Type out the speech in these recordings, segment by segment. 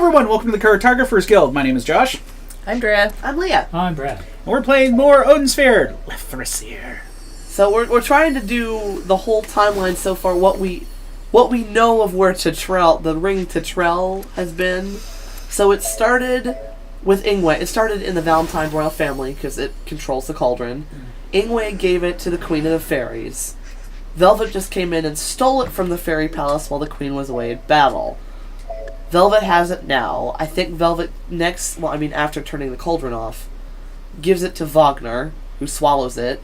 everyone, welcome to the Cartographers Guild. My name is Josh. I'm Drea. I'm Leah. I'm Brad. And we're playing more Odin Sphere, Leifthrasir. So we're trying to do the whole timeline so far, what we know of where the ring Tetrell has been. So it started with Ingwe. It started in the Valentine royal family because it controls the cauldron. Ingwe gave it to the Queen of the Fairies. Velvet just came in and stole it from the fairy palace while the queen was away at battle. Velvet has it now. I think Velvet after turning the cauldron off, gives it to Wagner, who swallows it.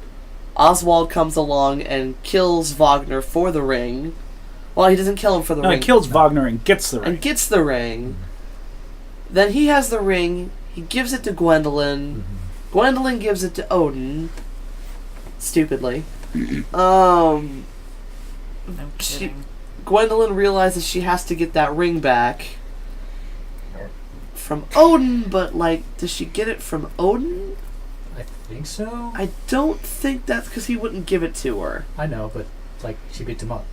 Oswald comes along and kills Wagner for the ring. Well, he doesn't kill him for the ring. He kills Wagner and gets the ring. Then he has the ring. He gives it to Gwendolyn. Gwendolyn gives it to Odin. Stupidly. Gwendolyn realizes she has to get that ring back from Odin, but, does she get it from Odin? I think so. I don't think that's because he wouldn't give it to her. I know, but, she beats him up,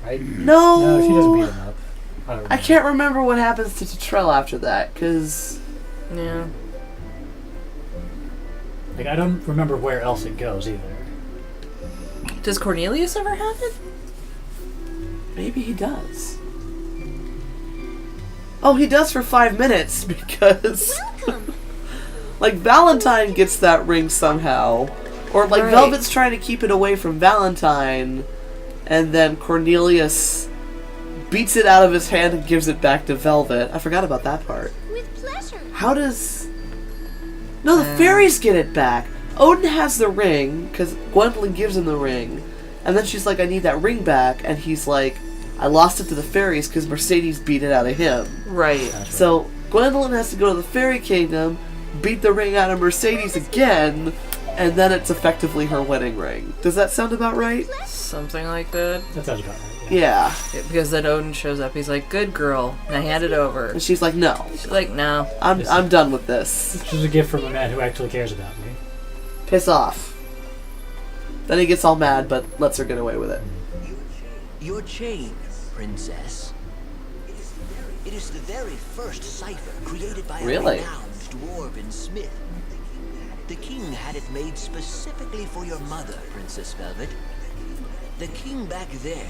right? No, she doesn't beat him up. I can't remember what happens to Tetrell after that, because... Yeah. I don't remember where else it goes, either. Does Cornelius ever have it? Maybe he does. Oh, he does for 5 minutes, because... Valentine gets that ring somehow. Or, Right. Velvet's trying to keep it away from Valentine, and then Cornelius beats it out of his hand and gives it back to Velvet. I forgot about that part. With pleasure. How does... No, the fairies get it back. Odin has the ring, because Gwendolyn gives him the ring. And then she's like, I need that ring back. And he's like, I lost it to the fairies because Mercedes beat it out of him. Right. So Gwendolyn has to go to the fairy kingdom, beat the ring out of Mercedes again, and then it's effectively her wedding ring. Does that sound about right? Something like that. That sounds about right. Yeah. Because then Odin shows up. He's like, good girl. And I hand it over. And she's like, no. She's like, no. I'm done with this. This is a gift from a man who actually cares about me. Piss off. Then he gets all mad, but lets her get away with it. Your chain, princess. It is the very first cipher created by a Really? renowned dwarven smith. The king had it made specifically for your mother, Princess Velvet. The king back then,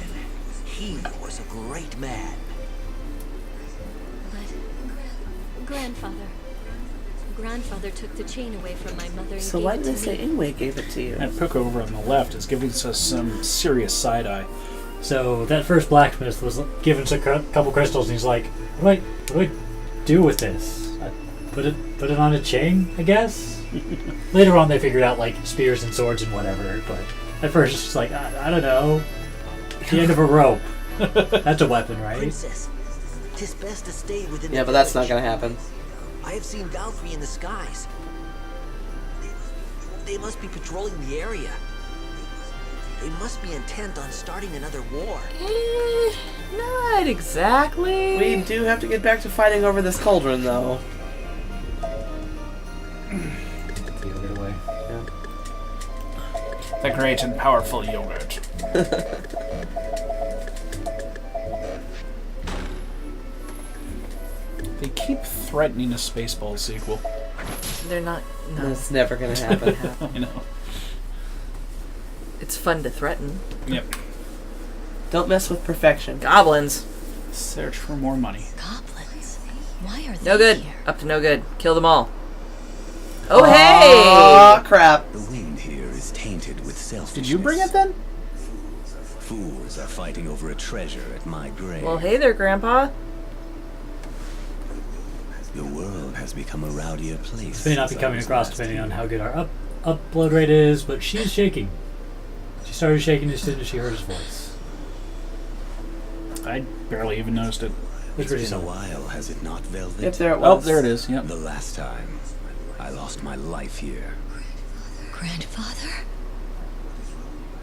he was a great man. But grandfather took the chain away from my mother and So gave why it did they to say me. Ingwe gave it to you? That poke over on the left is giving us some serious side-eye. So that first blacksmith was given us a couple crystals, and he's like, what do I do with this? I put it on a chain, I guess? Later on they figured out, spears and swords and whatever, but at first it's just like, I don't know. The end of a rope. That's a weapon, right? Princess, 'tis best to stay within Yeah, the but that's not village. gonna happen. I have seen Valkyrie in the skies. They must be patrolling the area. They must be intent on starting another war. Not exactly. We do have to get back to fighting over this cauldron, though. The yogurt away. The great and powerful yogurt. They keep threatening a Spaceballs sequel. They're not. No. That's never gonna happen. I know. It's fun to threaten. Yep. Don't mess with perfection. Goblins. Search for more money. Goblins. Why are they No good. here? Up to no good. Kill them all. Oh, Oh hey! crap! The wind here is tainted with selfishness. Did you bring it then? Fools are fighting over a treasure at my grave. Well, hey there, Grandpa. The world has become a rowdier place. This may not be since I coming was across last depending on here. how good our upload rate is, but she's shaking. She started shaking as soon as she heard his voice. I barely even noticed it. It's It's pretty been a simple. while, has it not, Velvet? If there it Oh, was. there it is. Yep. The last time, I lost my life here. Grandfather?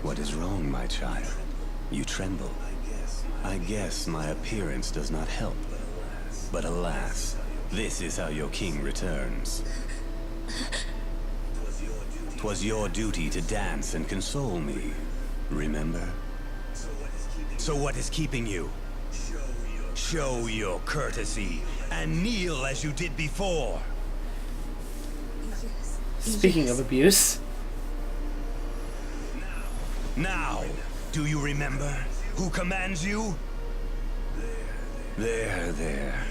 What is wrong, my child? You tremble. I guess my appearance does not help. But alas, this is how your king returns. 'Twas your duty to dance and console me. Remember? So what is keeping you? Show your courtesy and kneel as you did before. Speaking of abuse. Now, do you remember who commands you? There.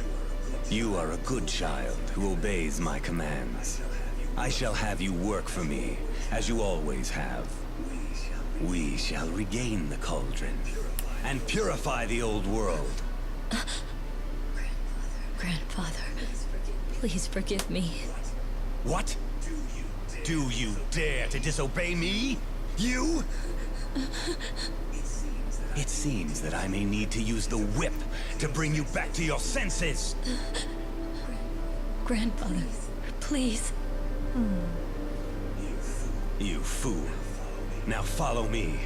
You are a good child who obeys my commands. I shall have you work for me, as you always have. We shall regain the cauldron and purify the old world. Grandfather, please forgive me. What? Do you dare to disobey me? You? It seems that I may need to use the whip to bring you back to your senses. Grandfather, please. You fool. Now follow me.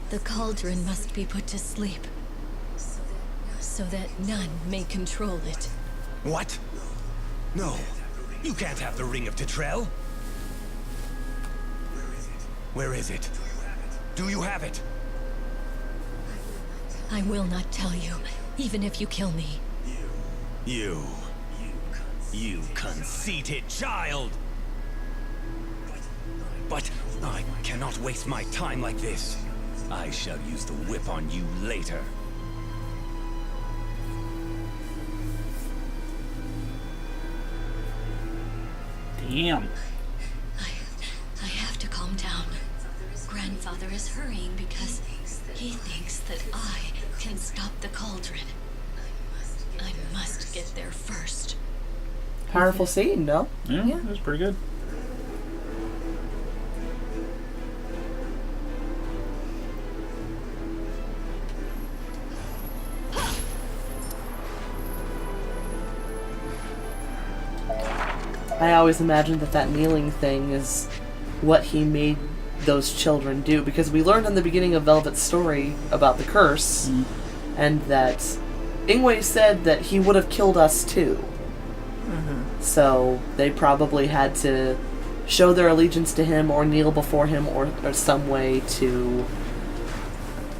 The cauldron must be put to sleep, so that none may control it. What? No. You can't have the Ring of Tetrel. Where is it? Do you have it? I will not tell you, even if you kill me. You conceited child! But I cannot waste my time like this. I shall use the whip on you later. Damn. I have to calm down. Grandfather is hurrying because he thinks that I can stop the cauldron. I must get there first. Powerful scene, no? Yeah, that was pretty good. I always imagined that kneeling thing is what he made those children do, because we learned in the beginning of Velvet's story about the curse, and that Ingwe said that he would have killed us too. So they probably had to show their allegiance to him or kneel before him or some way to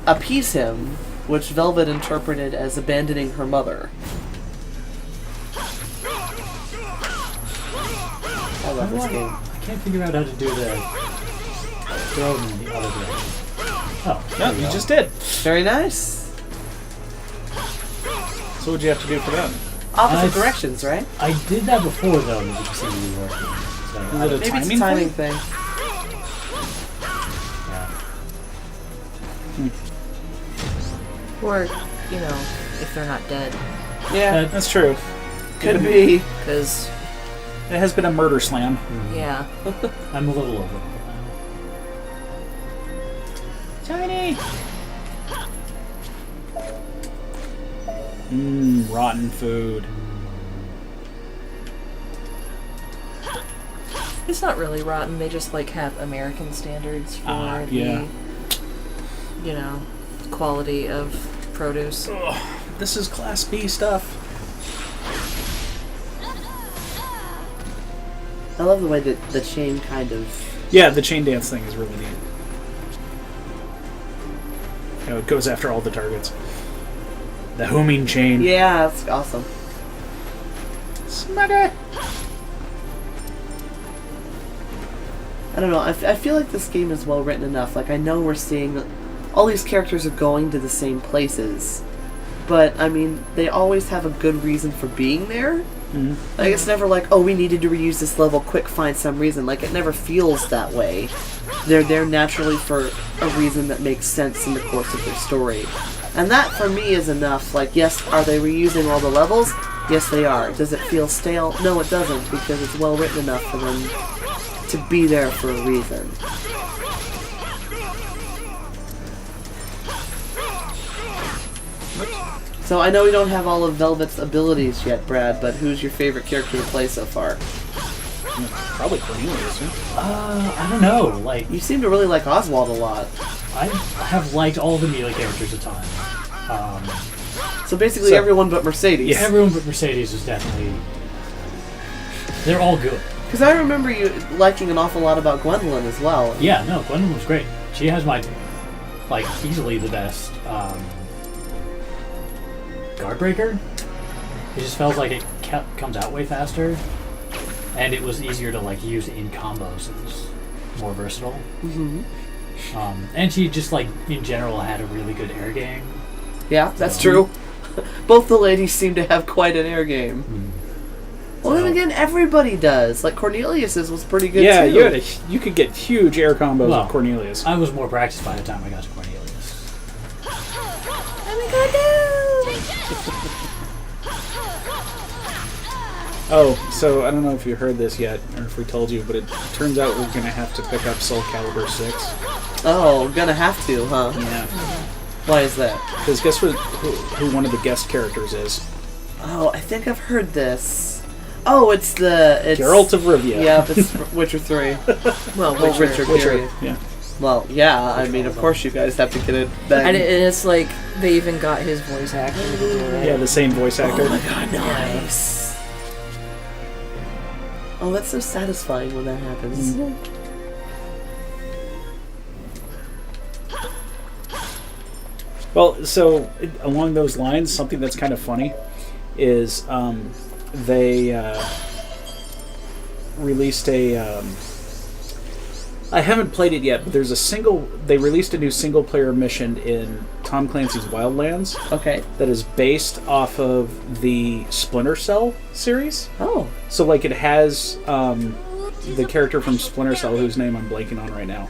appease him, which Velvet interpreted as abandoning her mother. I love this game. I can't figure out how to do the throw in the other direction. Oh, No, you just did. Very nice. So what'd you have to do for that? Opposite directions, right? I did that before though, and it just seemed to be working. So, Is it a Maybe it's a timing timing thing? thing. yeah. Or, you know, if they're not dead. Yeah, That's true. could be. Because, It has been a murder slam. yeah. I'm a little over it. Tiny! Rotten food. It's not really rotten. They just, like, have American standards for yeah. the, you know, quality of produce. Ugh, this is Class B stuff. I love the way that the chain kind of... Yeah, the chain dance thing is really neat. You know, it goes after all the targets. The homing chain. Yeah, that's awesome. Smugger! I don't know, I feel like this game is well written enough. Like, I know we're seeing... All these characters are going to the same places. But, I mean, they always have a good reason for being there. Mm-hmm. Like, it's never like, oh, we needed to reuse this level, quick, find some reason. Like, it never feels that way. They're there naturally for a reason that makes sense in the course of their story. And that, for me, is enough. Like, yes, are they reusing all the levels? Yes, they are. Does it feel stale? No, it doesn't, because it's well written enough for them to be there for a reason. So I know we don't have all of Velvet's abilities yet, Brad, but who's your favorite character to play so far? Probably Cornelius, huh? I don't know. Like, You seem to really like Oswald a lot. I have liked all the melee characters a ton. So basically So- everyone but Mercedes. Yeah. Everyone but Mercedes is definitely... They're all good. Because I remember you liking an awful lot about Gwendolyn as well. Yeah, no, Gwendolyn was great. She has my, like, easily the best Guardbreaker. It just feels like it comes out way faster, and it was easier to like use in combos. It was more versatile. Mm-hmm. And she just like in general had a really good air game. Yeah, that's true. Both the ladies seem to have quite an air game. Well, then again, everybody does. Like Cornelius's was pretty good Yeah, too. you could get huge air combos with Cornelius. I was more practiced by the time I got to Cornelius. Oh, so I don't know if you heard this yet, or if we told you, but it turns out we're gonna have to pick up Soul Calibur 6. Oh, gonna have to, huh? Yeah. Why is that? Because guess who one of the guest characters is? Oh, I think I've heard this. Oh, it's Geralt of Rivia. Yeah, it's Witcher 3. Well, Witcher. Witcher. Yeah. Well, yeah, I mean, of course you guys have to get it back. And it's like they even got his voice actor to do it. Yeah, the same voice actor. Oh my god, nice. Oh, that's so satisfying when that happens. Well, so along those lines, something that's kind of funny is they released a. I haven't played it yet, but there's they released a new single-player mission in Tom Clancy's Wildlands. Okay. That is based off of the Splinter Cell series. Oh. So, like, it has the character from Splinter Cell, whose name I'm blanking on right now.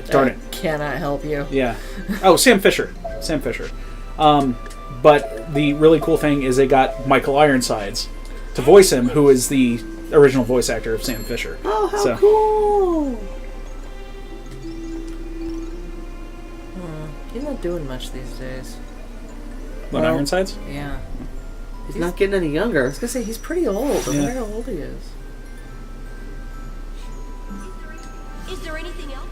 Darn it. Cannot help you. Yeah. Oh, Sam Fisher. But the really cool thing is they got Michael Ironsides to voice him, who is the original voice actor of Sam Fisher. Oh, how cool! He's not doing much these days. What, Ironsides? Yeah. He's not getting any younger. I was gonna say, he's pretty old. I wonder how old he is. Is there anything else?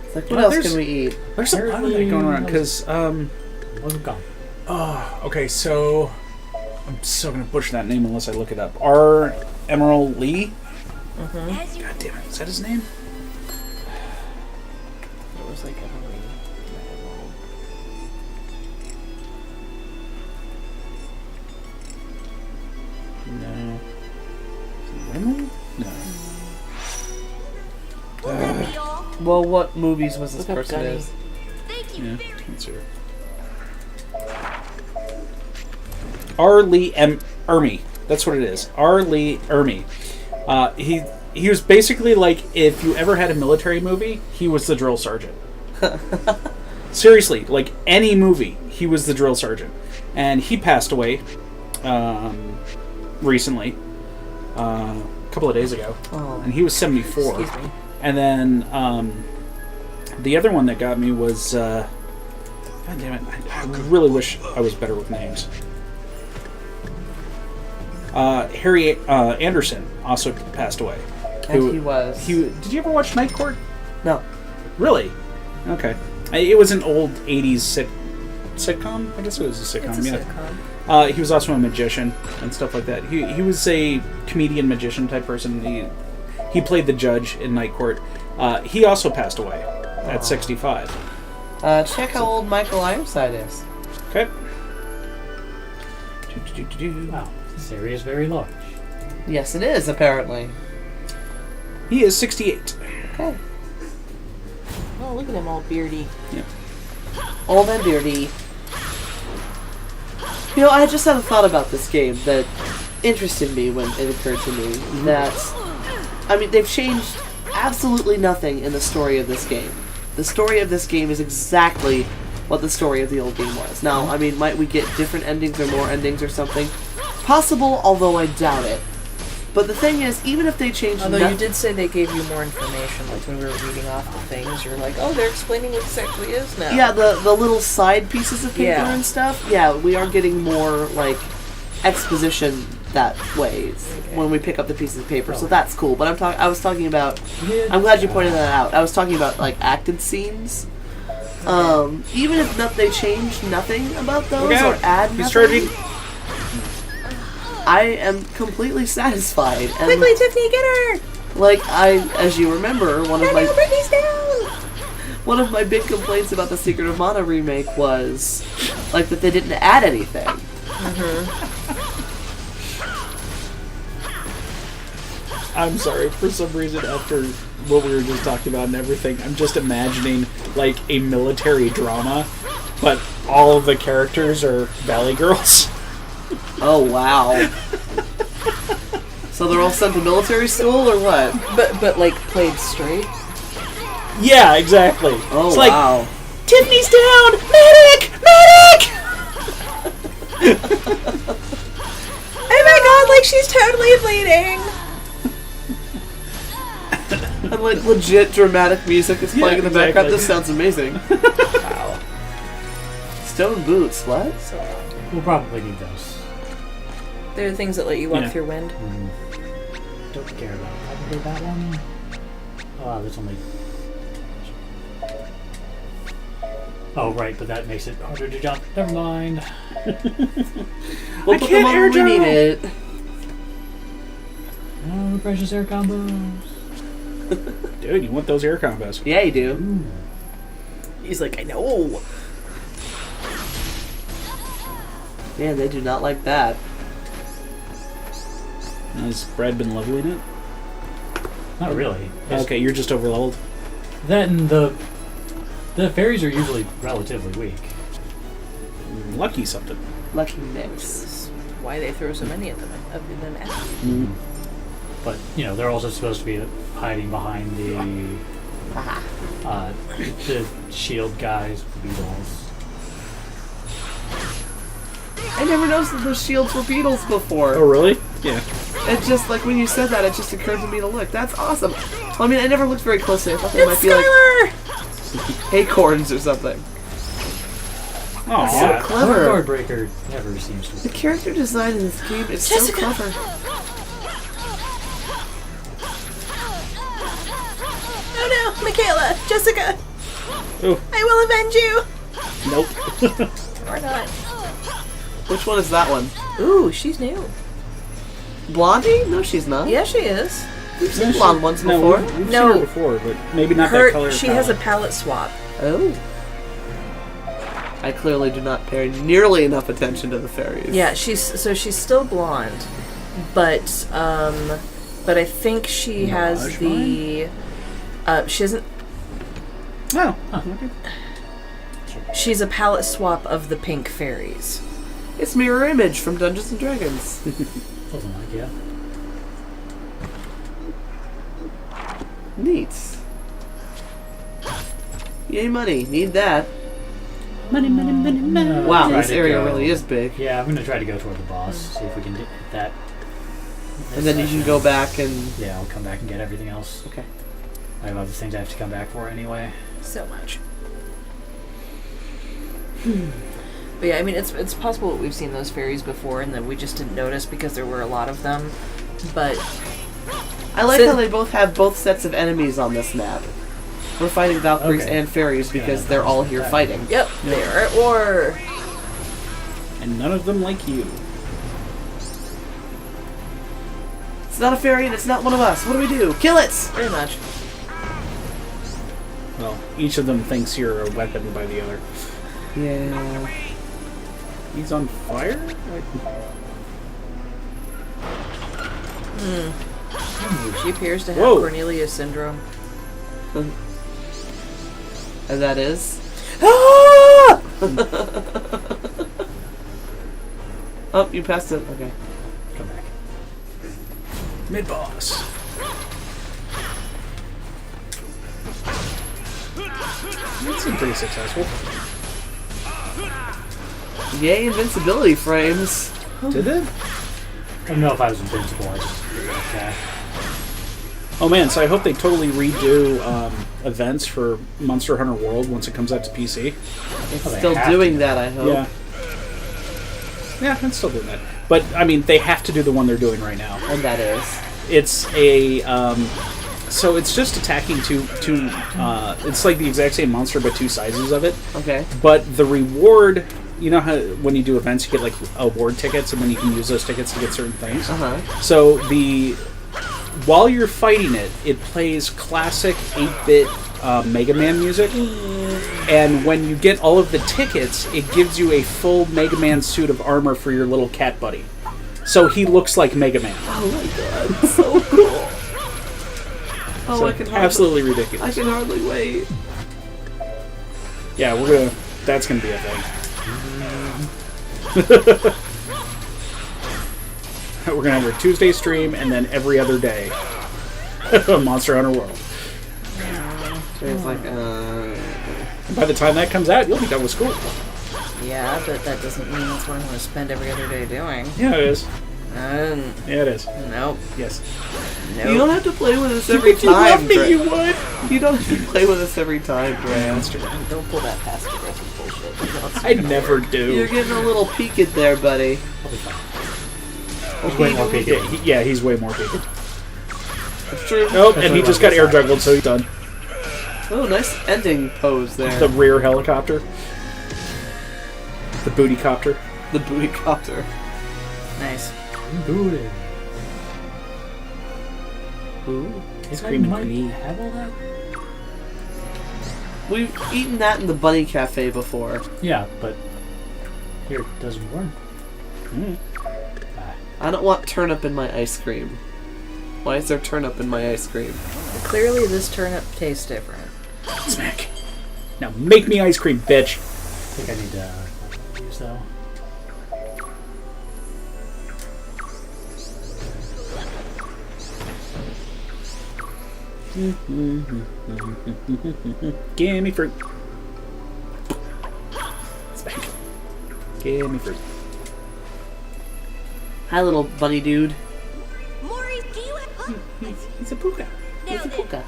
It's like, what else can we eat? There's a lot of that going around, because... wasn't gone. Oh, okay, so... I'm still going to butcher that name unless I look it up. R. Emerald Lee? Mm-hmm. God damn it, is that his name? It was like Emily. No. Emerald? No. Well, what movies was this Look up person Gunny. in? Thank you very much. Let's see. R. Lee Ermey. That's what it is. R. Lee Ermey. He was basically like, if you ever had a military movie, he was the drill sergeant. Seriously, like any movie, he was the drill sergeant. And he passed away recently, a couple of days ago. Oh. And he was 74. Excuse me. And then the other one that got me was... God damn it, I really wish I was better with names. Harry Anderson also passed away. And he was. Did you ever watch Night Court? No. Really? Okay. It was an old 80s sitcom? I guess it was a sitcom, It's a yeah. sitcom. He was also a magician and stuff like that. He was a comedian magician type person. He played the judge in Night Court. He also passed away at 65. Check how old Michael Ironside is. Okay. Wow, this area is very large. Yes, it is, apparently. He is 68. Okay. Oh, look at him all beardy. Yeah. Old and beardy. You know, I just had a thought about this game that interested me when it occurred to me that, I mean, they've changed absolutely nothing in the story of this game. The story of this game is exactly what the story of the old game was. Now, I mean, might we get different endings or more endings or something? Possible, although I doubt it. But the thing is, even if they change Although you did say they gave you more information, like when we were reading off the things, you're like, oh, they're explaining what this actually is now. Yeah, the little side pieces of paper Yeah. and stuff. Yeah, we are getting more, like, exposition that way when we pick up the pieces of paper, so that's cool. But I was talking about... I'm glad you pointed that out. I was talking about, like, acted scenes. Even if they change nothing about those or add nothing... He's charging... I am completely satisfied. And Quickly, Tiffany, get her! like, as you remember, one one of my big complaints about the Secret of Mana remake was, like, that they didn't add anything. I'm sorry, for some reason, after what we were just talking about and everything, I'm just imagining, like, a military drama, but all of the characters are Valley Girls. Oh, wow. So they're all sent to military school, or what? But like, played straight? Yeah, exactly. Oh, it's like, wow. Tiffany's down! Medic! Medic! Oh my god, like, she's totally bleeding! And like legit dramatic music is playing in the background. This sounds amazing. Wow. Stone boots, what? We'll probably need those. They're the things that let you walk through wind. Don't care about probably that one. Oh, there's only... Oh, right, but that makes it harder to jump. Never mind. We'll put them on when we need it. Oh, precious air combos. Dude, you want those air combos. Yeah, you do. Ooh. He's like, I know. Man, they do not like that. Has Brad been leveling it? Not really. Okay, you're just overleveled. That and the fairies are usually relatively weak. Lucky something. Lucky mix. This is why they throw so many of them at But, you know, they're also supposed to be hiding behind the shield guys with the beetles. I never noticed that those shields were beetles before. Oh, really? Yeah. It just, like, when you said that, it just occurred to me to look. That's awesome. Well, I mean, I never looked very closely. I thought they might be, like, acorns or something. Aw. So clever. Guard Breaker never seems to... The character design in this game is so clever. Oh no, Michaela, Jessica, Oh, I will avenge you. nope. Or not. Which one is that one? Ooh, she's new. Blondie? No, she's not. Yeah, she is. We've seen blonde ones before. We've seen No. her before, but maybe not that color. She has a palette swap. Oh. I clearly do not pay nearly enough attention to the fairies. Yeah, she's still blonde, but I think she has the she hasn't. Oh. Okay. She's a palette swap of the pink fairies. It's Mirror Image from Dungeons and Dragons. Something like, yeah. Neat. Yay, money. Need that. Money. Wow, Try this to area go. really is big. Yeah, I'm going to try to go toward the boss, see if we can hit that. And then you can go back and... Yeah, I'll come back and get everything else. Okay. I have other things I have to come back for anyway. So much. But yeah, I mean, it's possible that we've seen those fairies before and that we just didn't notice because there were a lot of them. But I like how they both have both sets of enemies on this map. We're fighting Valkyries Okay. and fairies because they're all here fighting. yep, they are at war. And none of them like you. It's not a fairy and it's not one of us. What do we do? Kill it! Pretty much. Well, each of them thinks you're a weapon by the other. Yeah. He's on fire? She appears to have Whoa. Cornelius syndrome. And that is? Ah! Oh, you passed it. Okay. Come back. Mid-boss. That seemed pretty successful. Yay, invincibility frames. Did it? I don't know if I was invincible, I just okay. Oh man, so I hope they totally redo events for Monster Hunter World once it comes out to PC. It's Oh, they still have doing to. that, I hope. Yeah. Yeah, it's still doing that. But, I mean, they have to do the one they're doing right now. And that is. It's a... so it's just attacking two it's like the exact same monster, but two sizes of it. Okay. But the reward... You know how when you do events, you get, like, award tickets, and then you can use those tickets to get certain things? Uh-huh. So, while you're fighting it, it plays classic 8-bit Mega Man music. And when you get all of the tickets, it gives you a full Mega Man suit of armor for your little cat buddy. So he looks like Mega Man. Oh my god, so cool. Oh, So I can absolutely ridiculous. I can hardly wait. Yeah, that's gonna be a thing. We're gonna have our Tuesday stream and then every other day Monster Hunter World. It's like, By the time that comes out, you'll be done with school. Yeah, but that doesn't mean that's what I'm going to spend every other day doing. Yeah, it is. Yeah, it is. Nope. Yes. Nope. you don't have to play with us every If you time. love me, Dre. you would. You don't have to play with us every time, Dre. That's true. Don't pull that passive aggressive bullshit. I never do. You're getting a little peaked there, buddy. I'll be fine. Okay, He's way more peaked. Yeah, he's way more peaked. That's true. Oh, and he just got air juggled, so he's done. Oh, nice ending pose there. The rear helicopter. The booty copter. The booty copter. Nice. Booted. Ooh. Ice I cream might green. have all that. We've eaten that in the Bunny Cafe before. Yeah, but here it doesn't work. I don't want turnip in my ice cream. Why is there turnip in my ice cream? Clearly, this turnip tastes different. Smack. Now make me ice cream, bitch. I think I need to use that one. Gimme fruit. Smack. Gimme fruit. Hi, little bunny dude. Maurice, do you have... He's a puka. Now He's a then. puka.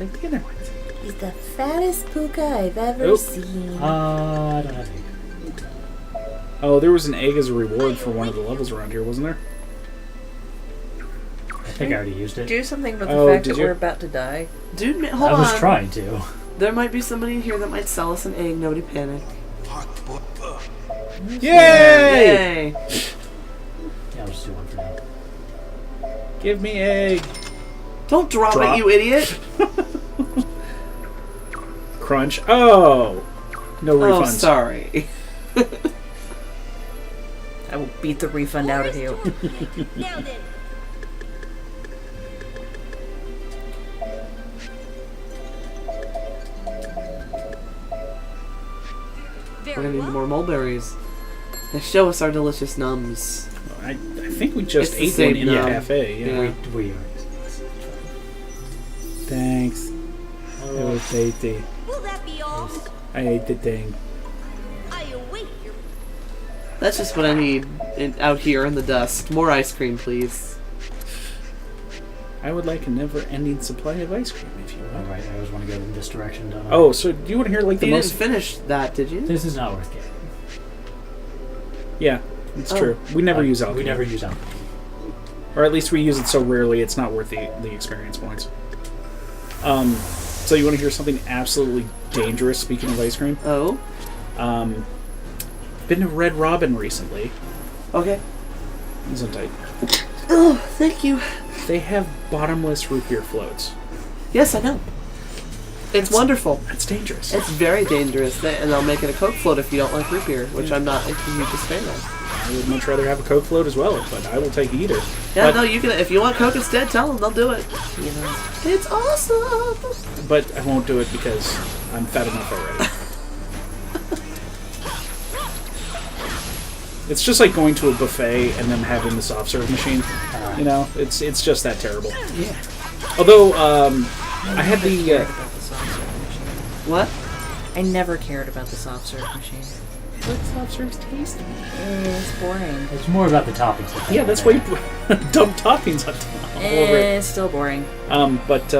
Like the other ones. He's the fattest puka I've ever Nope. seen. I don't have egg. Oh, there was an egg as a reward for one of the levels around here, wasn't there? I think I already used it. Do something about the Oh, fact did that you? we're about to die. Dude, hold I on. was trying to. There might be somebody in here that might sell us an egg. Nobody panic. Yay! Yay! Yeah, I'll just do one for now. Give me egg. Don't drop Drop. it, you idiot! Crunch. Oh! No Oh, refunds. sorry. I will beat the refund out of you. Now then. We're Very gonna need well. more mulberries. Now show us our delicious nums. I think we just It's the ate same one in the now. cafe. Yeah. Yeah. We are. Thanks. It was tasty. Will that be all? I ate the thing. I await your... That's just what I need out here in the dust. More ice cream, please. I would like a never-ending supply of ice cream, if you will. Alright, I always want to go in this direction, don't I? Oh, so do you want to hear like the You most? didn't finish that, did you? This is not worth getting. Yeah, it's Oh. true. We never use alcohol. We never use alcohol. Or at least we use it so rarely it's not worth the experience points. So you want to hear something absolutely dangerous, speaking of ice cream? Oh? Been to Red Robin recently. Okay. Isn't tight. Oh, thank you. They have bottomless root beer floats. Yes, I know. It's wonderful. That's dangerous. It's very dangerous. And I'll make it a Coke float if you don't like root beer, which I'm not a hugest fan of. I would much rather have a Coke float as well, but I will take either. Yeah, but, no, you can. If you want Coke instead, tell them. They'll do it. You know, It's awesome. But I won't do it because I'm fat enough already. It's just like going to a buffet and then having the soft serve machine. You know, it's just that terrible. Yeah. Although I had the about the soft serve machine. What? I never cared about the soft serve machine. what soft serves taste. It's boring. It's more about the toppings. Yeah, that's why you dump toppings on top. It's still boring. But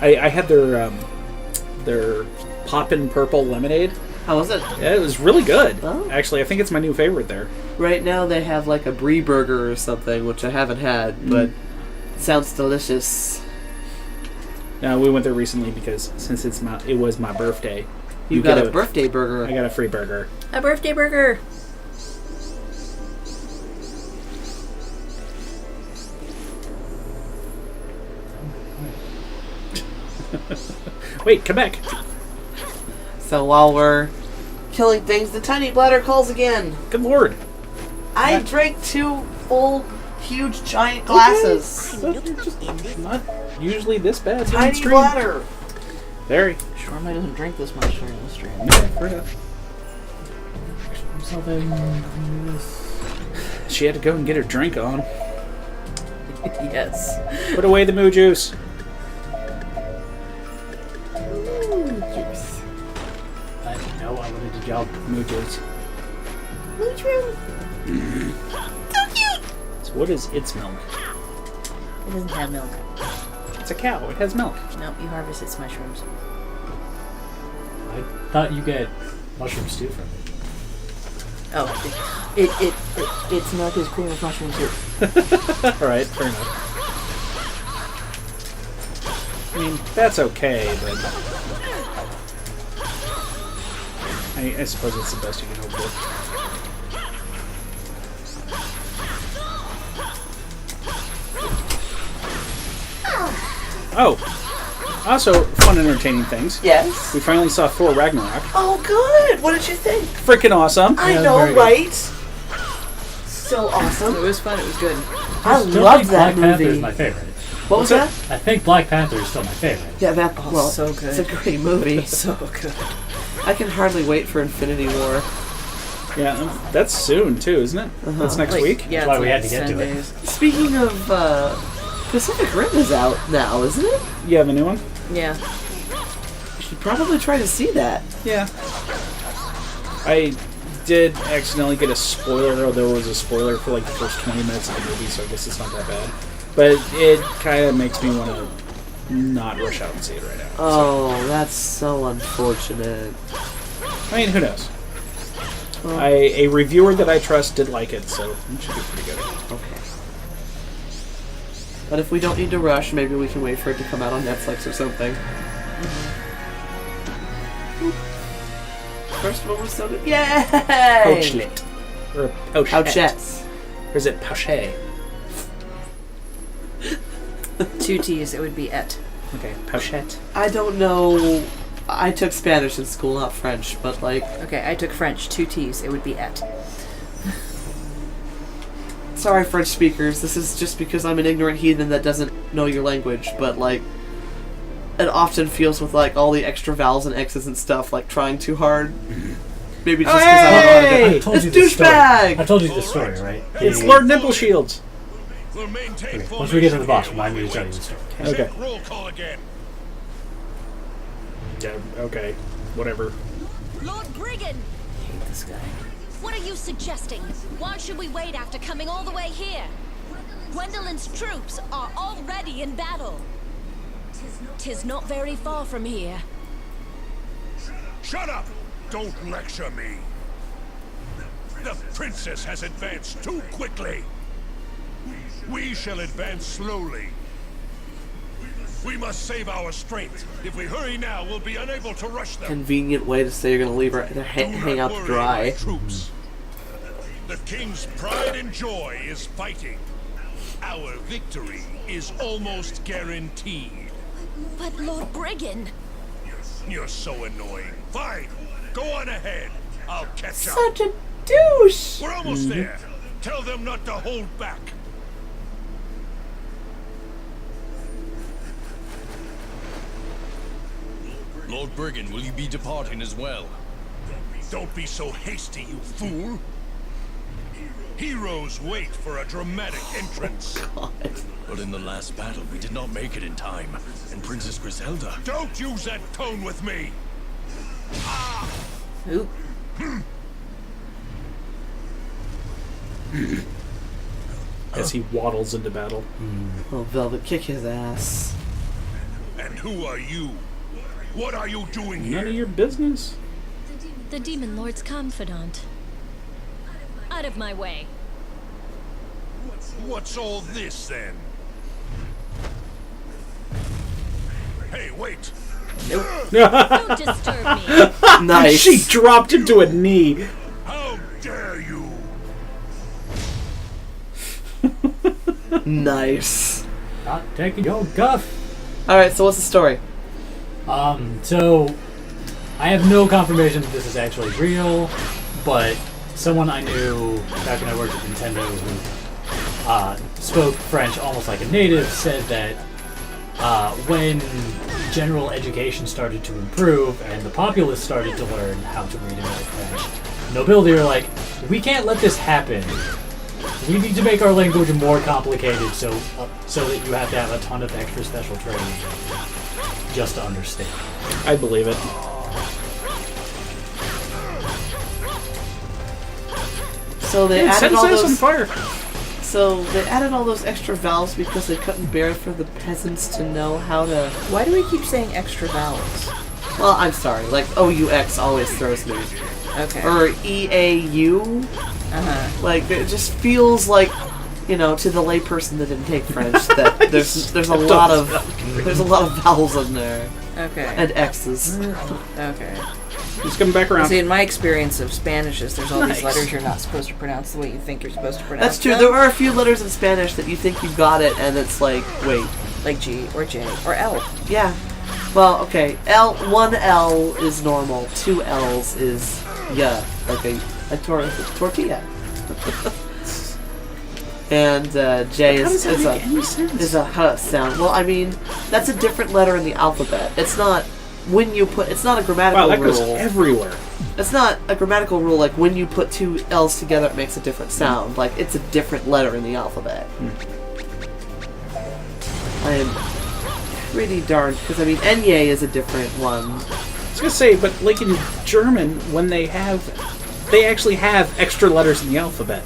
I had their Poppin' Purple Lemonade. How was it? Yeah, it was really good. Oh. Actually, I think it's my new favorite there. Right now they have like a brie burger or something, which I haven't had, but it sounds delicious. Now we went there recently because since it was my birthday, You got a birthday burger. I got a free burger. A birthday burger. Wait, come back. So while we're killing things, the tiny bladder calls again. Good lord. I drank 2 full, huge, giant glasses. Not usually this bad. Tiny bladder. Very. Shorma doesn't drink this much during the stream. Yeah, fair enough. She had to go and get her drink on. Yes. Put away the moo juice. I know I wanted to job. Moo juice. So what is its milk? It doesn't have milk. It's a cow. It has milk. No, you harvest its mushrooms. I thought you get mushroom stew from it. Oh, its milk is cream of mushroom soup. Alright, fair enough. I mean, that's okay, but... I suppose it's the best you can hope for. Oh! Also, fun entertaining things. Yes. We finally saw Thor Ragnarok. Oh, good. What did you think? Freaking awesome! I Yeah, know, very right? So awesome. It was fun. It was good. I Still love think that Black Panther is movie. my favorite. What was that? I think Black Panther is still my favorite. Yeah, that. Well, so good. It's a great movie. So good. I can hardly wait for Infinity War. Yeah, that's soon, too, isn't it? That's next week? Yeah, That's why it's we like had to get 10 to it. days. Speaking of Pacific Rim is out now, isn't it? Yeah, the new one? Yeah. You should probably try to see that. Yeah. I did accidentally get a spoiler, although it was a spoiler for like the first 20 minutes of the movie, so I guess it's not that bad. But it kind of makes me want to not rush out and see it right now. Oh, that's so unfortunate. I mean, who knows? A reviewer that I trust did like it, so it should be pretty good. Okay. But if we don't need to rush, maybe we can wait for it to come out on Netflix or something. First one was so good. Yay! Poachlet. Or pochette. Pouchettes. Or is it poche? 2 T's, it would be et. Okay, pochette. I don't know. I took Spanish in school, not French, but like... Okay, I took French. 2 T's, it would be et. Sorry, French speakers. This is just because I'm an ignorant heathen that doesn't know your language, but like... It often feels with like all the extra vowels and X's and stuff, like trying too hard. Maybe just because I don't know how to do Hey! it. I told you It's the story. douchebag! I told you the story, right? It's Lord Nipple Shields. Okay, once we get to the boss, remind me to tell you the story. Okay. Roll call again. Yeah, okay. Whatever. Lord Brigan! Hate this guy. What are you suggesting? Why should we wait after coming all the way here? Gwendolyn's troops are already in battle. 'Tis not very far from here. Shut up! Don't lecture me. The princess has advanced too quickly. We shall advance slowly. We must save our strength. If we hurry now, we'll be unable to rush them. Convenient way to say you're gonna leave her to hang out to worry, dry. my troops. The king's pride and joy is fighting. Our victory is almost guaranteed. But Lord Brigan... You're so annoying. Fine, go on ahead. I'll catch up. Such a douche! We're almost there. Tell them not to hold back. Lord Brigan, will you be departing as well? Don't be so hasty, you fool. Heroes wait for a dramatic entrance. But in the last battle, we did not make it in time. And Princess Griselda... Don't use that tone with me. Oop. As he waddles into battle. Oh, Velvet, kick his ass. And who are you? What are you doing here? None of your business. The Demon Lord's confidant. Out of my way. What's all this, then? Hey, wait! Don't disturb me. Nice. She dropped him to a knee. How dare you! Nice. Not taking your guff. Alright, so what's the story? So I have no confirmation that this is actually real, but someone I knew back when I worked at Nintendo who spoke French almost like a native said that when general education started to improve and the populace started to learn how to read and write French, nobility are like, we can't let this happen. We need to make our language more complicated so that you have to have a ton of extra special training just to understand. I believe it. So they added all those. On fire. So they added all those extra vowels because they couldn't bear for the peasants to know how to. Why do we keep saying extra vowels? Well, I'm sorry. Like OUX always throws me. Okay. Or EAU. Like it just feels like, you know, to the layperson that didn't take French, that there's a lot of vowels in there. Okay. And X's. Okay. He's coming back around. See, in my experience of Spanish, is there's all these letters you're not supposed to pronounce the way you think you're supposed to pronounce That's true. them. There are a few letters in Spanish that you think you got it, and it's like, wait. Like G or J or L. Yeah. Well, okay. One L is normal. 2 L's is yeah, like a tortilla. And J is a huh sound. Well, I mean, that's a different letter in the alphabet. It's not when you put. It's not a grammatical rule. Wow, that rule. goes everywhere. It's not a grammatical rule like when you put 2 L's together, it makes a different sound. Like it's a different letter in the alphabet. I am pretty darned because I mean, Enye is a different one. I was gonna say, but like in German, when they actually have extra letters in the alphabet.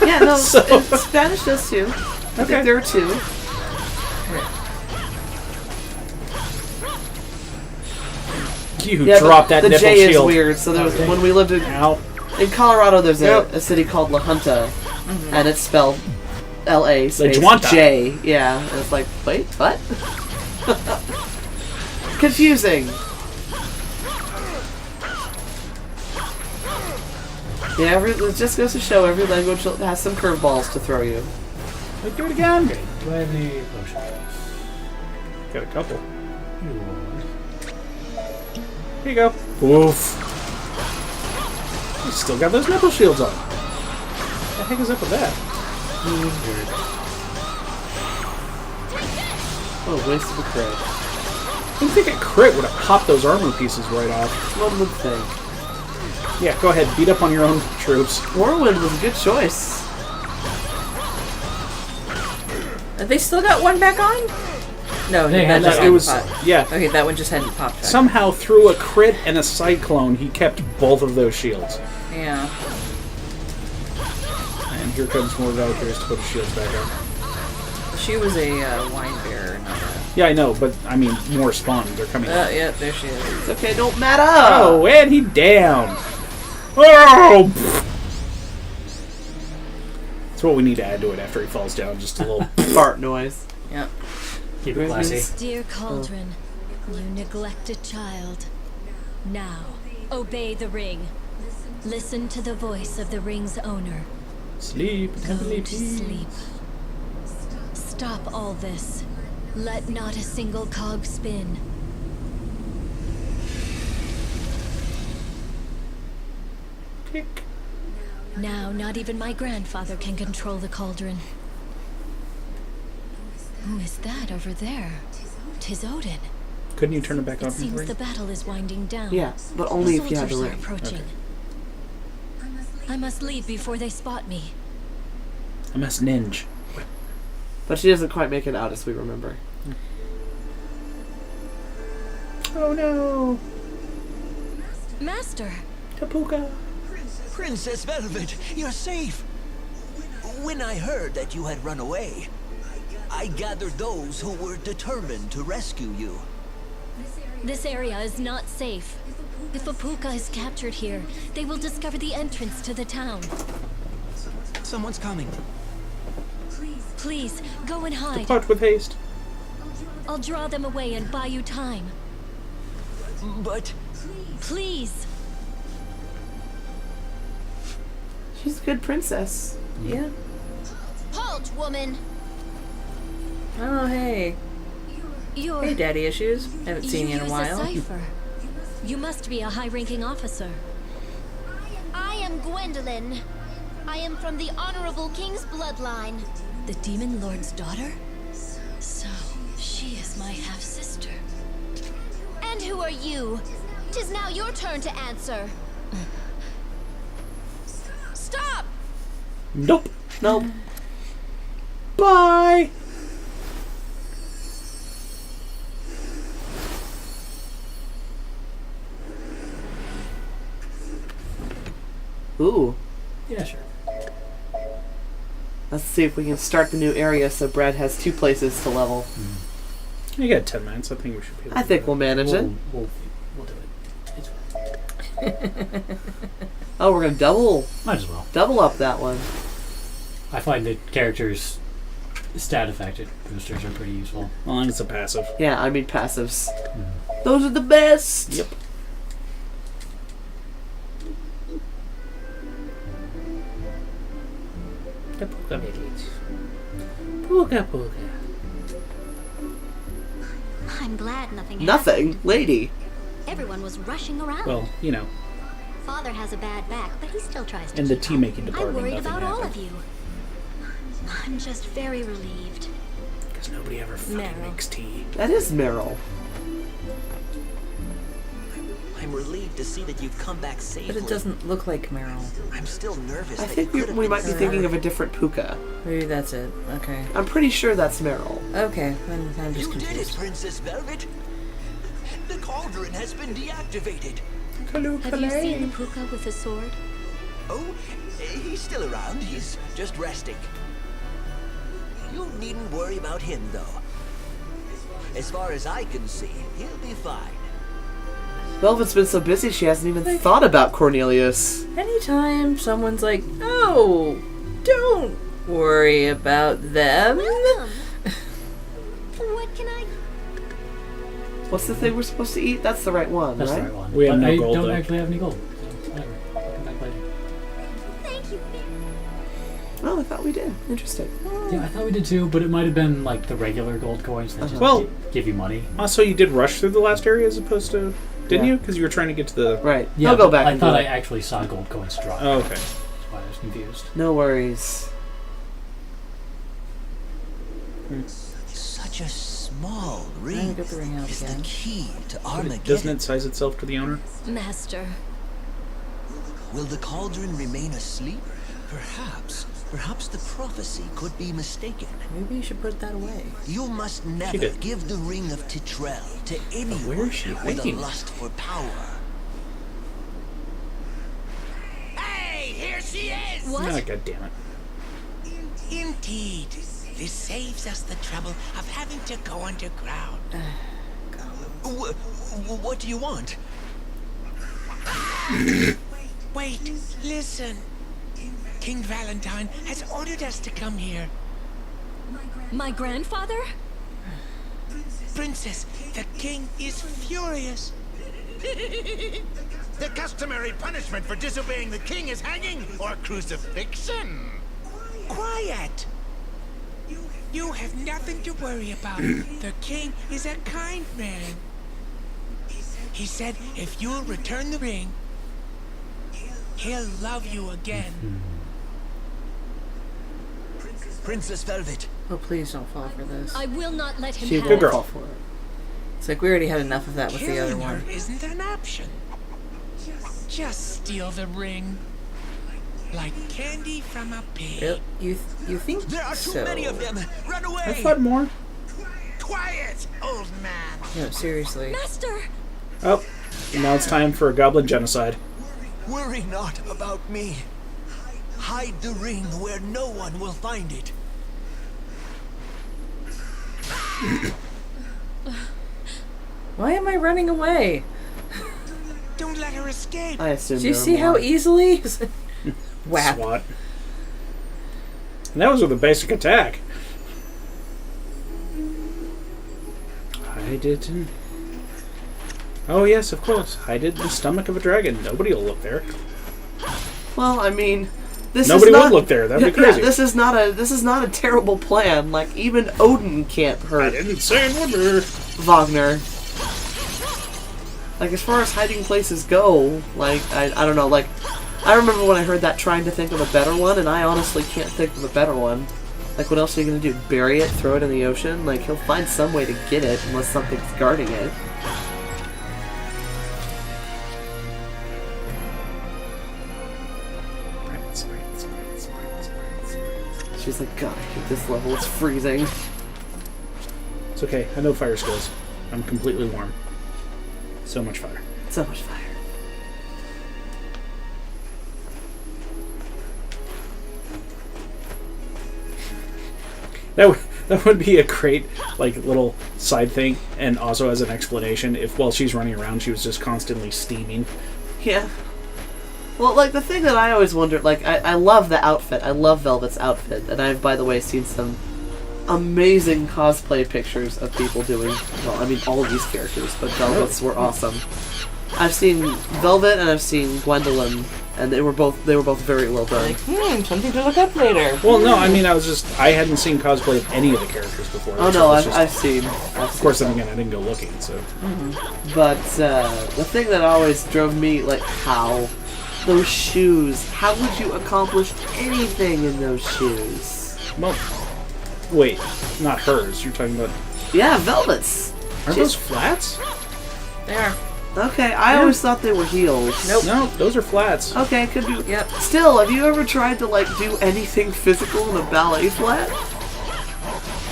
Yeah, no, Spanish does too. I think there are 2. You dropped that the nipple J shield. is weird. So there was when we lived in Colorado. There's a city called La Junta, and it's spelled L-A space J. Yeah, and it's like, wait, what? Confusing. Yeah, it just goes to show every language has some curveballs to throw you. Let's do it again. Okay. Do I have any potions? Got a couple. Here you go. Oof. You still got those nipple shields on. What the heck is up with that? Oh, waste of a crit. I didn't think a crit would have popped those armor pieces right off. One would think. Yeah, go ahead. Beat up on your own troops. Morrowind was a good choice. They still got one back on? No, that just it was popped. yeah. Okay, that one just hadn't popped back. Somehow through a crit and a cyclone, he kept both of those shields. Yeah. And here comes more Valkyries to put the shields back up. She was a wine bearer, not a... Yeah, I know, but I mean, more spawns are coming. Yeah, there she is. It's okay, don't matter. Oh, and he down. Oh! That's what we need to add to it after he falls down. Just a little fart noise. Yeah. Keep it classy. Dear Cauldron, you neglected child. Now, obey the ring. Listen to the voice of the ring's owner. Sleep, Go to sleep. Stop all this. Let not a single cog spin. Tick. Now, not even my grandfather can control the cauldron. Who is that over there? 'Tis Odin. Couldn't you turn it back on? It seems the battle is winding down. Yeah, but only if you have the soldiers are ring. approaching. Okay. I must leave before they spot me. I must ninja. But she doesn't quite make it out, as we remember. Oh no! Master! Tapuka! Princess Velvet, you're safe! When I heard that you had run away, I gathered those who were determined to rescue you. This area is not safe. If Apuka is captured here, they will discover the entrance to the town. Someone's coming. Please, go and hide. Depart with haste. I'll draw them away and buy you time. But... Please! She's a good princess. Yeah. Halt, woman! Oh, hey. You're... Hey, daddy issues. Haven't seen you in a use while. cipher. You must be a high-ranking officer. I am Gwendolyn. I am from the Honorable King's bloodline. The Demon Lord's daughter? So, she is my half-sister. And who are you? 'Tis now your turn to answer. Stop! Nope. Nope. Bye! Ooh. Yeah, sure. Let's see if we can start the new area so Brad has 2 places to level. You got 10 minutes. I think we should be able I to think do we'll manage it. We'll do it. It's fine. Oh, we're gonna Might as well. double up that one. I find that characters' stat affected boosters are pretty useful. Well, and it's a passive. Yeah, I mean passives. Those are the best. Yep. I'm glad nothing happened. Nothing, lady. Everyone was rushing around. Well, you know, Father has a bad back, but he still tries to in the keep tea up. making I'm department, worried nothing about all happened. of you. I'm just very relieved. Because nobody ever fucking Meryl. makes tea. That is Meryl. I'm relieved to see that you've come back safely. But it doesn't look like Meryl. I'm still nervous. I that think you we, could have we been might be thinking of a different Puka. Maybe that's it. Okay. I'm pretty sure that's Meryl. Okay, then I'm just You did it, confused. Princess Velvet. The cauldron has been deactivated. Have you seen the Puka with the sword? Oh, he's still around. He's just resting. You needn't worry about him, though. As far as I can see, he'll be fine. Velvet's been so busy she hasn't even thought about Cornelius. Anytime someone's like, "Oh, don't worry about them." What can I... What's the thing we're supposed to eat? That's the right one, That's right? the right one. We have But no I gold, don't though. actually have any gold. So whatever. I'll come back later. Thank you. Oh, I thought we did. Interesting. Yeah, I thought we did too, but it might have been like the regular gold coins that just Well- give you money. Also, you did rush through the last area as opposed to... Didn't Yeah. you? Because you were trying to get to the... Right. Yeah, I'll go but back I and thought do I it. actually saw gold coins drop. Oh, okay. That's why I was confused. No worries. Such a small I'm ring gonna get the ring out is the again. key to Armageddon. Doesn't it size itself to the owner? Master. Will the cauldron remain asleep? Perhaps the prophecy could be mistaken. Maybe you should put that away. You must never did. give the ring of Titrell to anyone where is she with a hiding? lust for power. Hey, here she is! What? Ah, God damn it. Indeed. This saves us the trouble of having to go underground. What do you want? Wait, listen. King Valentine has ordered us to come here. My grandfather? Princess, the king is furious. The customary punishment for disobeying the king is hanging or crucifixion. Quiet! You have nothing to worry about. The king is a kind man. He said if you'll return the ring, he'll love you again. Princess Velvet. Oh, please don't fall for this. I will not let him She have will it. girl. fall for it. It's like we already had enough of that with the other Killing her one. isn't an option. Just steal the ring. Like candy from a pig. You think There are too so? many of them. Run away. I thought more. Quiet, old man. No, seriously. Master! Oh, and now it's time for a goblin genocide. Worry not about me. Hide the ring where no one will find it. Why am I running away? Don't let her escape. I assume. Do you there are see how more. easily? Whap. SWAT. And that was with a basic attack. I didn't. Oh yes, of course. I did the stomach of a dragon. Nobody will look there. Well, I mean, this Nobody is not, would look there. That'd be yeah, crazy. this is not a terrible plan. Like even Odin can't I hurt. didn't say it would be. Wagner. Like, as far as hiding places go, like, I don't know, like, I remember when I heard that trying to think of a better one, and I honestly can't think of a better one. Like, what else are you going to do? Bury it? Throw it in the ocean? Like, he'll find some way to get it, unless something's guarding it. She's like, God, I hate this level, it's freezing. It's okay, I know fire skills. I'm completely warm. So much fire. So much fire. That would be a great, like, little side thing, and also as an explanation, if while she's running around, she was just constantly steaming. Yeah. Well, like, the thing that I always wondered, like, I love the outfit. I love Velvet's outfit. And I've, by the way, seen some amazing cosplay pictures of people doing, well, I mean, all of these characters, but Velvet's were awesome. I've seen Velvet and I've seen Gwendolyn, and they were both very well done. Like, something to look up later. Well, no, I mean, I hadn't seen cosplay of any of the characters before. Oh, no, I've seen. Of course, then again, I didn't go looking, so. Mm-hmm. But the thing that always drove me, like, how those shoes, how would you accomplish anything in those shoes? Well, wait, not hers, you're talking about... Yeah, Velvet's. Aren't those flats? They are. Okay, I always thought they were heels. Nope. No, those are flats. Okay, could be. Yep. Still, have you ever tried to, like, do anything physical in a ballet flat?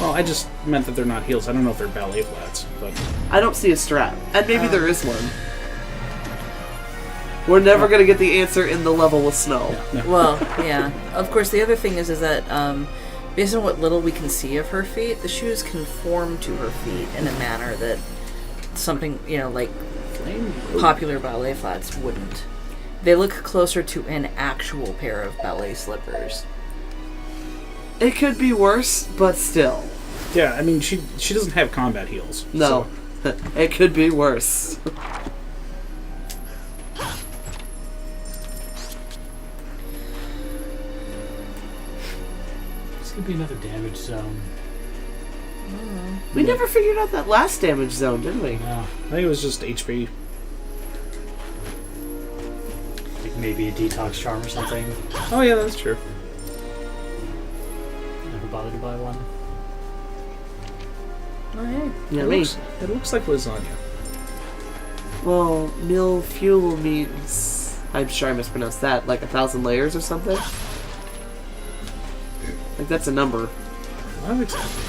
Well, I just meant that they're not heels. I don't know if they're ballet flats, but... I don't see a strap. And maybe there is one. We're never going to get the answer in the level with snow. No. Well, yeah. Of course, the other thing is that based on what little we can see of her feet, the shoes conform to her feet in a manner that something, like popular ballet flats wouldn't. They look closer to an actual pair of ballet slippers. It could be worse, but still. Yeah, I mean, she doesn't have combat heels. No. So. It could be worse. Could be another damage zone. We never figured out that last damage zone, did we? No. I think it was just HP. Like maybe a detox charm or something. Oh yeah, that's true. Never bothered to buy one. Oh hey. Yeah, it looks like lasagna. Well, mil fuel means, I'm sure I mispronounced that, like 1,000 layers or something? Like, that's a number. Not exactly.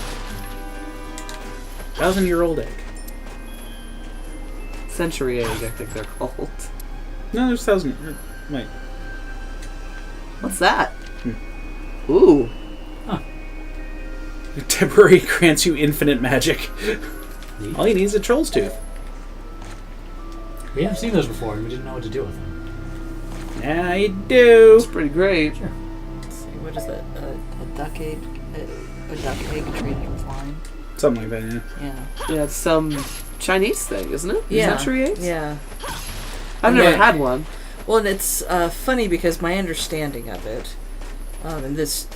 1,000-year-old egg. Century egg, I think they're called. No, there's 1,000... Wait. What's that? Ooh. Huh. Temporary grants you infinite magic. Neat. All you need is a troll's tooth. We haven't seen those before, and we didn't know what to do with them. Now you do. It's pretty great. Sure. Let's see, what is that? A duck egg? A duck egg traded with wine? Something like that, yeah. Yeah. Yeah, it's some Chinese thing, isn't it? Yeah. Century eggs? Yeah. I've never had one. Well, and it's funny because my understanding of it, and this,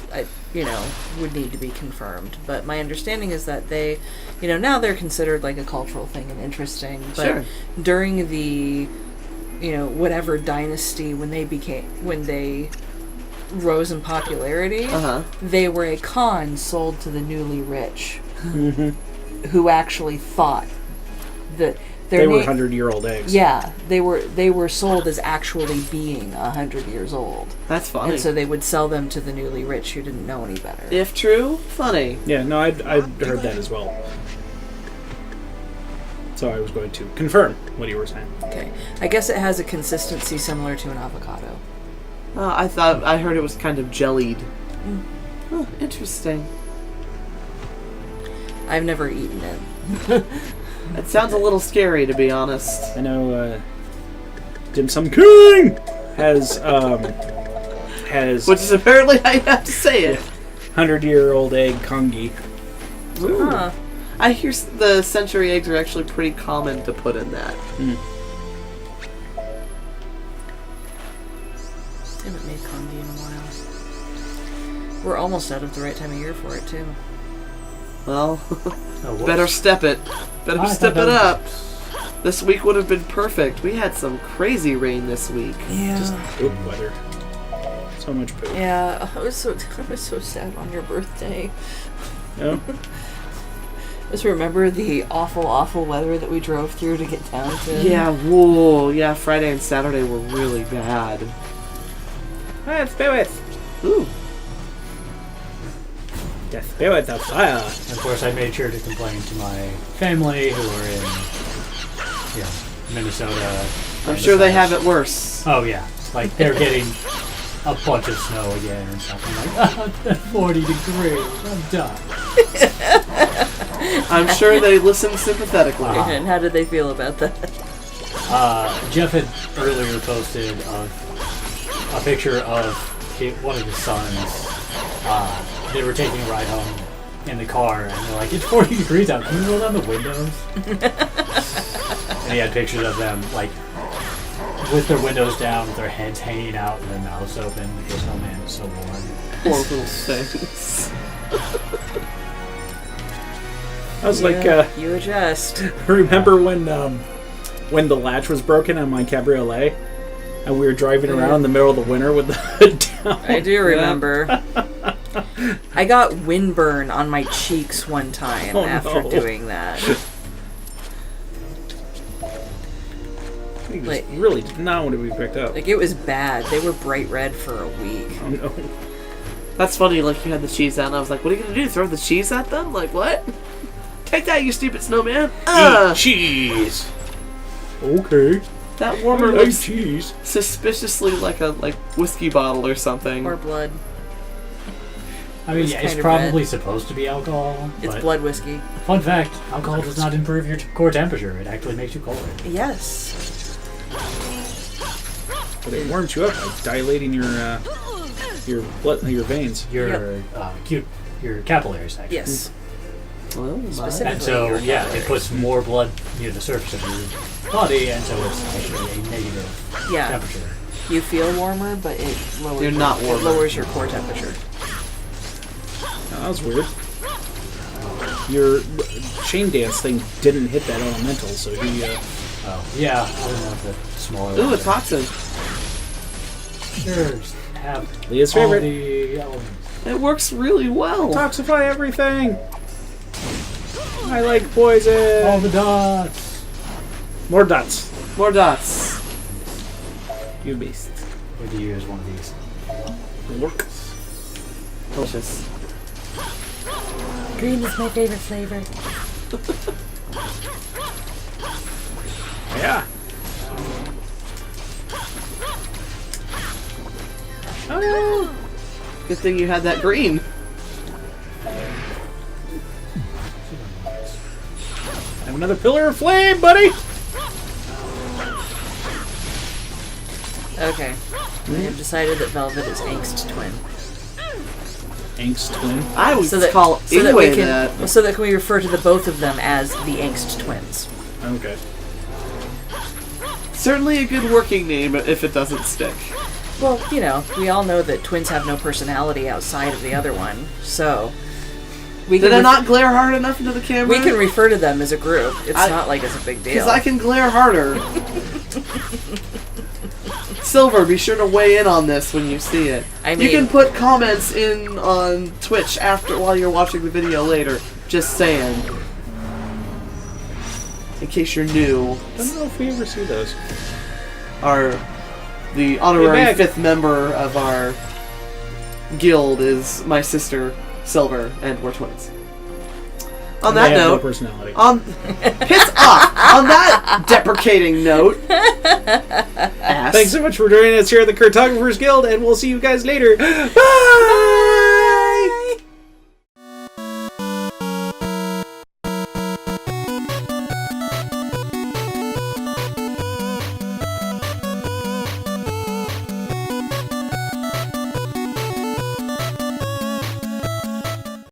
would need to be confirmed, but my understanding is that they, now they're considered like a cultural thing and interesting, but Sure. during the, whatever dynasty, when they rose in popularity, they were a con sold to the newly rich, who actually thought that they were 100-year-old eggs. Yeah, they were sold as actually being 100 years old. That's funny. And so they would sell them to the newly rich who didn't know any better. If true, funny. Yeah, no, I'd heard that as well. So I was going to confirm what you were saying. Okay. I guess it has a consistency similar to an avocado. I heard it was kind of jellied. Oh, interesting. I've never eaten it. It sounds a little scary, to be honest. I know, Dim Sum King has which is apparently how you have to say it. 100-year-old egg kongi. Ooh. Huh. I hear the century eggs are actually pretty common to put in that. I haven't made congee in a while. We're almost out of the right time of year for it, too. Well, Oh, better step it. Better I step thought it that up. This week would have been perfect. We had some crazy rain this week. Yeah. Just poop weather. So much poop. Yeah, I was so sad on your birthday. No? Just remember the awful weather that we drove through to get down to. Yeah, whoa. Yeah, Friday and Saturday were really bad. Let's do it. Ooh. The spirit of fire. Of course, I made sure to complain to my family who are in, Minnesota. I'm sure they have it worse. Oh yeah, like they're getting a bunch of snow again and stuff. I'm like, 40 degrees. I'm done. I'm sure they listen sympathetically. And how did they feel about that? Jeff had earlier posted a picture of one of his sons. They were taking a ride home in the car, and they're like, "It's 40 degrees out. Can you roll down the windows?" And he had pictures of them like with their windows down, with their heads hanging out, and their mouths open because, oh man, it's so warm. Poor little things. I was like, you adjust. remember when the latch was broken on my cabriolet, and we were driving around in the middle of the winter with the hood down? I do remember. I got windburn on my cheeks one time after doing that. He just really did not want to be picked up. Like, it was bad. They were bright red for a week. Oh no. That's funny, like you had the cheese out, and I was like, what are you gonna do? Throw the cheese at them? Like, what? Take that, you stupid snowman! Eat cheese! Okay. That warmer I like looks cheese. suspiciously like a whiskey bottle or something. Or blood. I mean, It's yeah, it's kind of probably red. supposed to be alcohol. It's but blood whiskey. Fun fact, alcohol does not improve your core temperature. It actually makes you colder. Yes. But it warms you up by dilating your blood, your veins. Your your capillaries, actually. Yes. Oh, my. Specifically. And so, your yeah, it capillaries. puts more blood near the surface of your body, and so it's actually a negative temperature. You feel warmer, but it lowers. You're not it warmer. lowers your core temperature. Oh, that was weird. Your chain dance thing didn't hit that elemental, so he. Oh, yeah, I don't know if the smaller. Ooh, a toxin. Sure, just have Leah's all favorite. the elements. It works really well. Toxify everything. I like poison. All the dots. More dots. More dots. You beast. Would you use one of these? Work. Delicious. Green is my favorite flavor. Yeah. Oh no! Good thing you had that green. Have another pillar of flame, buddy! Okay. We have decided that Velvet is Angst twin. Angst twin. I would So that call so that we anyway can that. so that we refer to the both of them as the Angst twins. Okay. Certainly a good working name if it doesn't stick. Well, you know, we all know that twins have no personality outside of the other one, so we Did can I not glare hard enough into the camera? we can refer to them as a group. It's not like it's a big deal. Because I can glare harder. Silver, be sure to weigh in on this when you see it. I You mean- can put comments in on Twitch while you're watching the video later. Just saying. In case you're new. I don't know if we ever see those. The honorary Hey, Meg. 5th member of our guild is my sister, Silver, and we're twins. On And that they have no note, personality. piss off! On that deprecating note, ass. Thanks so much for joining us here at the Cartographers Guild, and we'll see you guys later. Bye!